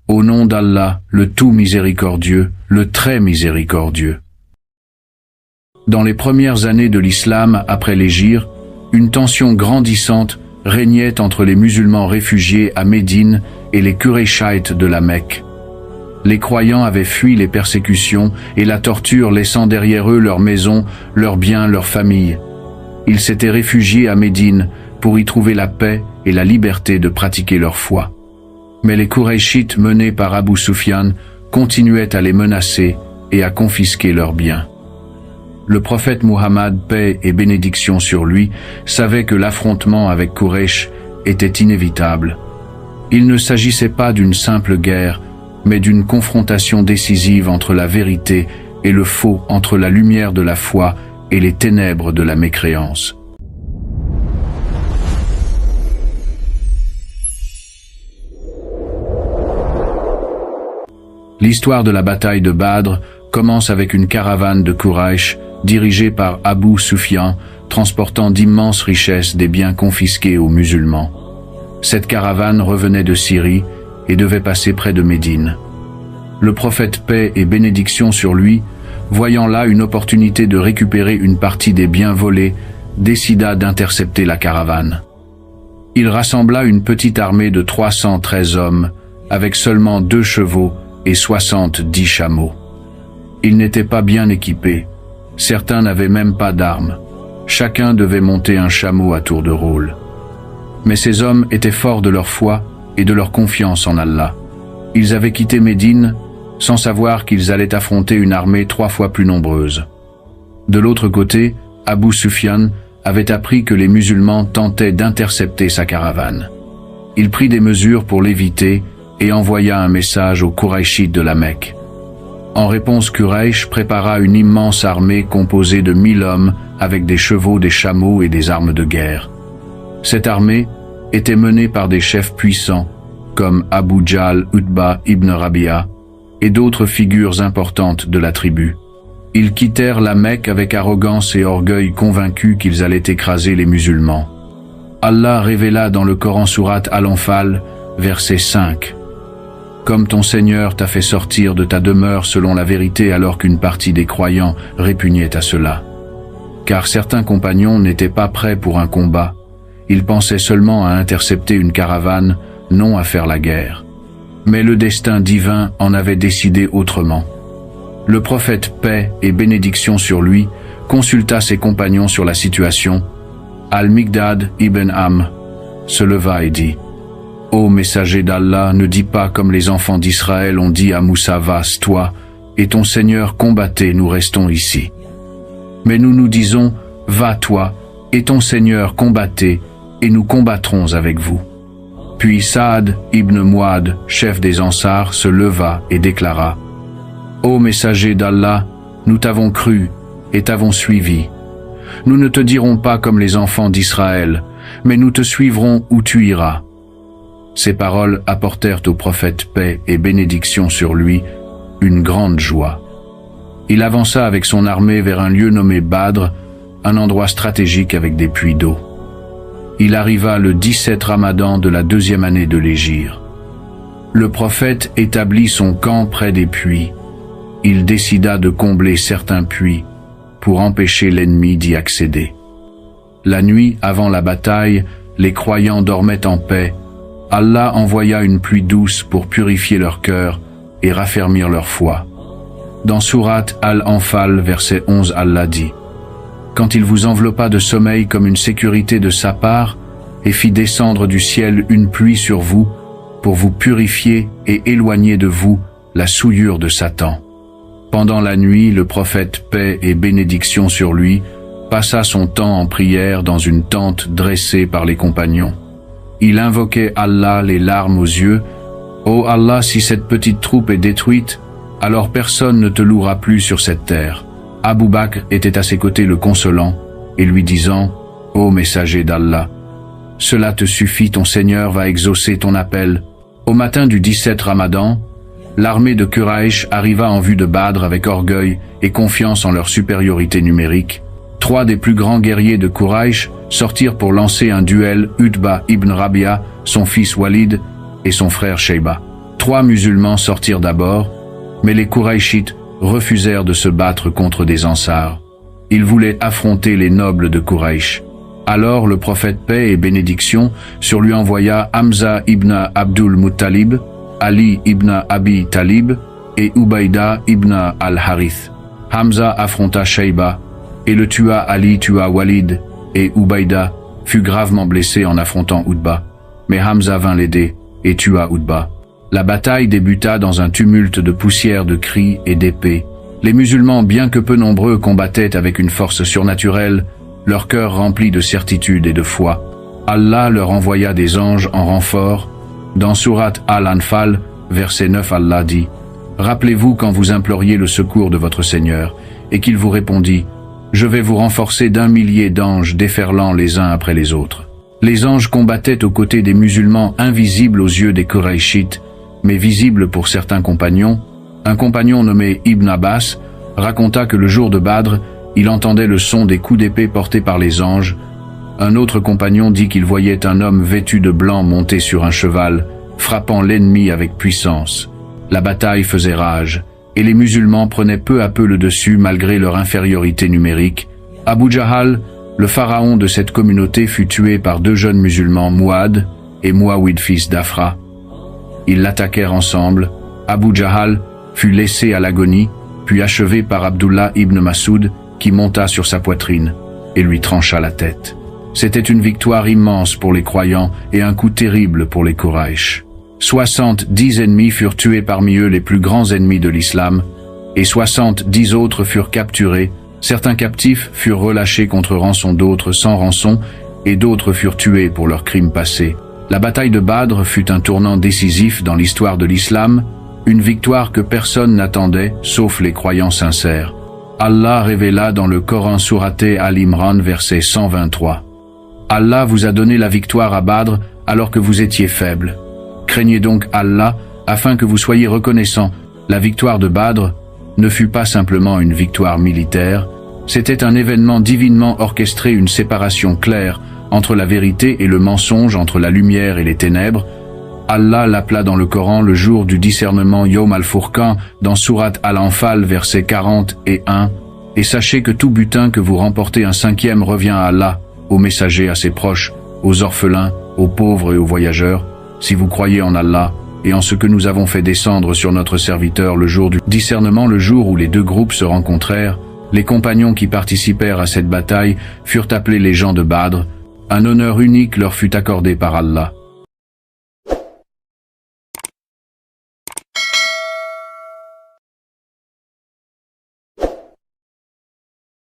Au nom d'Allah, le tout miséricordieux, le très miséricordieux. Dans les premières années de l'islam après l'hégire, une tension grandissante régnait entre les musulmans réfugiés à Médine et les Qurayshites de la Mecque. Les croyants avaient fui les persécutions et la torture, laissant derrière eux leurs maisons, leurs biens, leurs familles. Ils s'étaient réfugiés à Médine pour y trouver la paix et la liberté de pratiquer leur foi. Mais les Qurayshites menés par Abu Sufyan continuaient à les menacer et à confisquer leurs biens. Le prophète Muhammad, paix et bénédiction sur lui, savait que l'affrontement avec Quraysh était inévitable. Il ne s'agissait pas d'une simple guerre, mais d'une confrontation décisive entre la vérité et le faux, entre la lumière de la foi et les ténèbres de la mécréance. L'histoire de la bataille de Badr commence avec une caravane de Quraysh dirigée par Abu Sufyan, transportant d'immenses richesses des biens confisqués aux musulmans. Cette caravane revenait de Syrie et devait passer près de Médine. Le prophète, paix et bénédiction sur lui, voyant là une opportunité de récupérer une partie des biens volés, décida d'intercepter la caravane. Il rassembla une petite armée de 313 hommes, avec seulement 2 chevaux et 70 chameaux. Ils n'étaient pas bien équipés. Certains n'avaient même pas d'armes. Chacun devait monter un chameau à tour de rôle. Mais ces hommes étaient forts de leur foi et de leur confiance en Allah. Ils avaient quitté Médine sans savoir qu'ils allaient affronter une armée 3 fois plus nombreuse. De l'autre côté, Abu Sufyan avait appris que les musulmans tentaient d'intercepter sa caravane. Il prit des mesures pour l'éviter et envoya un message aux Qurayshites de la Mecque. En réponse, Quraysh prépara une immense armée composée de 1000 hommes avec des chevaux, des chameaux et des armes de guerre. Cette armée était menée par des chefs puissants comme Abu Jahl, Utba ibn Rabi'a et d'autres figures importantes de la tribu. Ils quittèrent la Mecque avec arrogance et orgueil, convaincus qu'ils allaient écraser les musulmans. Allah révéla dans le Coran sourate Al-Anfal, verset 5. Comme ton Seigneur t'a fait sortir de ta demeure selon la vérité alors qu'une partie des croyants répugnait à cela. Car certains compagnons n'étaient pas prêts pour un combat, ils pensaient seulement à intercepter une caravane, non à faire la guerre. Mais le destin divin en avait décidé autrement. Le prophète, paix et bénédiction sur lui, consulta ses compagnons sur la situation. Al-Miqdad ibn Am se leva et dit: « Ô messager d'Allah, ne dis pas comme les enfants d'Israël ont dit à Moussa, vas, toi, et ton Seigneur combattez, nous restons ici. Mais nous disons, va toi, et ton Seigneur combattez, et nous combattrons avec vous. » Puis Saad ibn Muad, chef des Ansar, se leva et déclara: « Ô messager d'Allah, nous t'avons cru et t'avons suivi. Nous ne te dirons pas comme les enfants d'Israël, mais nous te suivrons où tu iras. » Ces paroles apportèrent au prophète, paix et bénédiction sur lui, une grande joie. Il avança avec son armée vers un lieu nommé Badr, un endroit stratégique avec des puits d'eau. Il arriva le 17 Ramadan de la 2e année de l'hégire. Le prophète établit son camp près des puits. Il décida de combler certains puits pour empêcher l'ennemi d'y accéder. La nuit, avant la bataille, les croyants dormaient en paix. Allah envoya une pluie douce pour purifier leur cœur et raffermir leur foi. Dans sourate Al-Anfal, verset 11, Allah dit: « Quand il vous enveloppa de sommeil comme une sécurité de sa part, et fit descendre du ciel une pluie sur vous, pour vous purifier et éloigner de vous la souillure de Satan. » Pendant la nuit, le prophète, paix et bénédiction sur lui, passa son temps en prière dans une tente dressée par les compagnons. Il invoquait Allah les larmes aux yeux. « Ô Allah, si cette petite troupe est détruite, alors personne ne te louera plus sur cette terre. » Abu Bakr était à ses côtés le consolant, et lui disant: « Ô messager d'Allah, cela te suffit, ton Seigneur va exaucer ton appel. » Au matin du 17 Ramadan, l'armée de Quraysh arriva en vue de Badr avec orgueil et confiance en leur supériorité numérique. 3 des plus grands guerriers de Quraysh sortirent pour lancer un duel: Utba ibn Rabi'a, son fils Walid et son frère Shayba. 3 musulmans sortirent d'abord, mais les Qurayshites refusèrent de se battre contre des Ansars. Ils voulaient affronter les nobles de Quraysh. Alors le prophète paix et bénédiction sur lui envoya Hamza ibn Abdul Muttalib, Ali ibn Abi Talib et Ubaïda ibn al-Harith. Hamza affronta Shayba et le tua. Ali tua Walid et Ubaïda fut gravement blessé en affrontant Utba. Mais Hamza vint l'aider et tua Utba. La bataille débuta dans un tumulte de poussière, de cris et d'épées. Les musulmans, bien que peu nombreux, combattaient avec une force surnaturelle, leur cœur rempli de certitude et de foi. Allah leur envoya des anges en renfort. Dans Sourate Al-Anfal, verset 9, Allah dit « Rappelez-vous quand vous imploriez le secours de votre Seigneur, et qu'il vous répondit « Je vais vous renforcer d'1 millier d'anges déferlant les uns après les autres. » Les anges combattaient aux côtés des musulmans invisibles aux yeux des Qurayshites, mais visibles pour certains compagnons. Un compagnon nommé Ibn Abbas raconta que le jour de Badr, il entendait le son des coups d'épée portés par les anges. Un autre compagnon dit qu'il voyait un homme vêtu de blanc monté sur un cheval, frappant l'ennemi avec puissance. La bataille faisait rage, et les musulmans prenaient peu à peu le dessus malgré leur infériorité numérique. Abu Jahal, le pharaon de cette communauté, fut tué par 2 jeunes musulmans, Mouad et Muawid fils d'Afra. Ils l'attaquèrent ensemble. Abu Jahal fut laissé à l'agonie, puis achevé par Abdullah ibn Masoud, qui monta sur sa poitrine et lui trancha la tête. C'était une victoire immense pour les croyants et un coup terrible pour les Quraysh. 70 ennemis furent tués, parmi eux les plus grands ennemis de l'islam, et 70 autres furent capturés. Certains captifs furent relâchés contre rançon, d'autres sans rançon, et d'autres furent tués pour leurs crimes passés. La bataille de Badr fut un tournant décisif dans l'histoire de l'islam, une victoire que personne n'attendait, sauf les croyants sincères. Allah révéla dans le Coran Sourate Al-Imran verset 123. Allah vous a donné la victoire à Badr alors que vous étiez faibles. Craignez donc Allah afin que vous soyez reconnaissants. La victoire de Badr ne fut pas simplement une victoire militaire, c'était un événement divinement orchestré, une séparation claire entre la vérité et le mensonge, entre la lumière et les ténèbres. Allah l'appela dans le Coran le jour du discernement Yawm al-Furqan dans Sourate Al-Anfal versets 40 et 1. Et sachez que tout butin que vous remportez, un 5e revient à Allah, aux messagers, à ses proches, aux orphelins, aux pauvres et aux voyageurs. Si vous croyez en Allah et en ce que nous avons fait descendre sur notre serviteur le jour du discernement, le jour où les 2 groupes se rencontrèrent, les compagnons qui participèrent à cette bataille furent appelés les gens de Badr. Un honneur unique leur fut accordé par Allah.